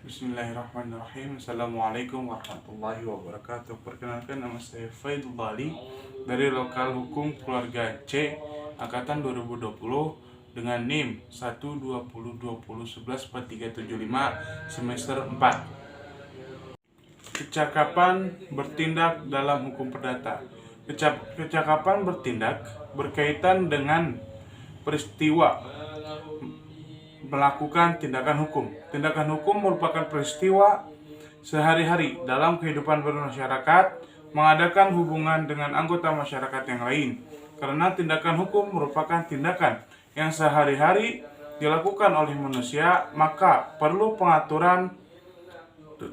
Bismillahirrahmanirrahim. Assalamualaikum warahmatullahi wabarakatuh. Perkenalkan, nama saya Faidul Bali dari Lokal Hukum Keluarga C Angkatan 2020 dengan NIM 12020114375 semester 4. Kecakapan bertindak dalam hukum perdata. Kecakapan bertindak berkaitan dengan peristiwa melakukan tindakan hukum. Tindakan hukum merupakan peristiwa sehari-hari dalam kehidupan bermasyarakat, mengadakan hubungan dengan anggota masyarakat yang lain. Karena tindakan hukum merupakan tindakan yang sehari-hari dilakukan oleh manusia, maka perlu pengaturan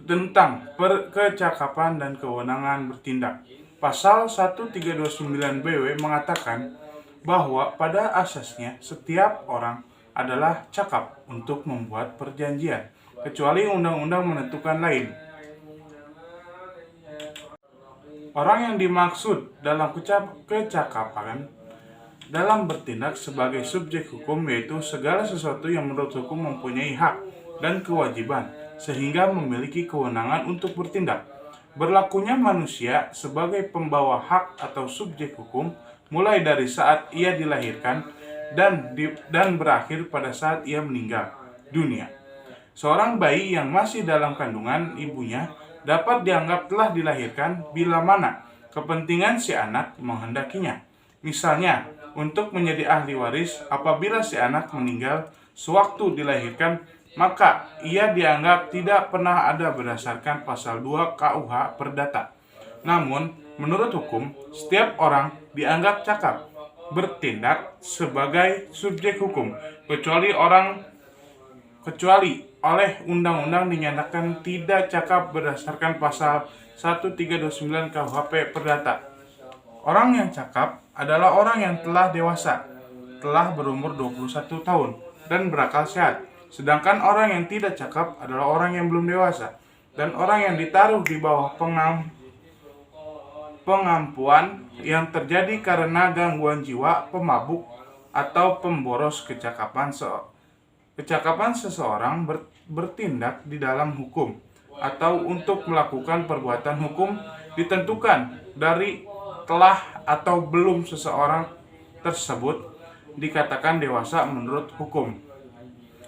tentang kecakapan dan kewenangan bertindak. Pasal 1329 BW mengatakan bahwa pada asasnya setiap orang adalah cakap untuk membuat perjanjian, kecuali undang-undang menentukan lain. Orang yang dimaksud dalam kecakapan dalam bertindak sebagai subjek hukum yaitu segala sesuatu yang menurut hukum mempunyai hak dan kewajiban sehingga memiliki kewenangan untuk bertindak. Berlakunya manusia sebagai pembawa hak atau subjek hukum mulai dari saat ia dilahirkan dan berakhir pada saat ia meninggal dunia. Seorang bayi yang masih dalam kandungan ibunya dapat dianggap telah dilahirkan bila mana kepentingan si anak menghendakinya. Misalnya, untuk menjadi ahli waris apabila si anak meninggal sewaktu dilahirkan, maka ia dianggap tidak pernah ada berdasarkan pasal 2 KUH Perdata. Namun, menurut hukum, setiap orang dianggap cakap bertindak sebagai subjek hukum kecuali oleh undang-undang dinyatakan tidak cakap berdasarkan pasal 1329 KUHP Perdata. Orang yang cakap adalah orang yang telah dewasa, telah berumur 21 tahun dan berakal sehat. Sedangkan orang yang tidak cakap adalah orang yang belum dewasa dan orang yang ditaruh di bawah pengampuan yang terjadi karena gangguan jiwa, pemabuk, atau pemboros kecakapan seseorang bertindak di dalam hukum atau untuk melakukan perbuatan hukum ditentukan dari telah atau belum seseorang tersebut dikatakan dewasa menurut hukum.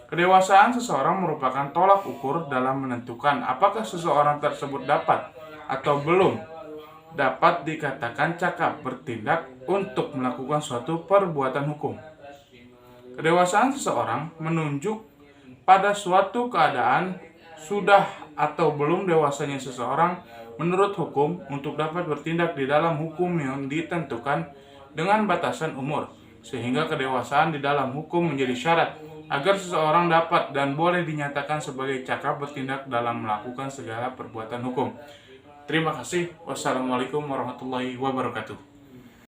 Kedewasaan seseorang merupakan tolak ukur dalam menentukan apakah seseorang tersebut dapat atau belum dapat dikatakan cakap bertindak untuk melakukan suatu perbuatan hukum. Kedewasaan seseorang menunjuk pada suatu keadaan sudah atau belum dewasanya seseorang menurut hukum untuk dapat bertindak di dalam hukum yang ditentukan dengan batasan umur, sehingga kedewasaan di dalam hukum menjadi syarat agar seseorang dapat dan boleh dinyatakan sebagai cakap bertindak dalam melakukan segala perbuatan hukum. Terima kasih. Wassalamualaikum warahmatullahi wabarakatuh.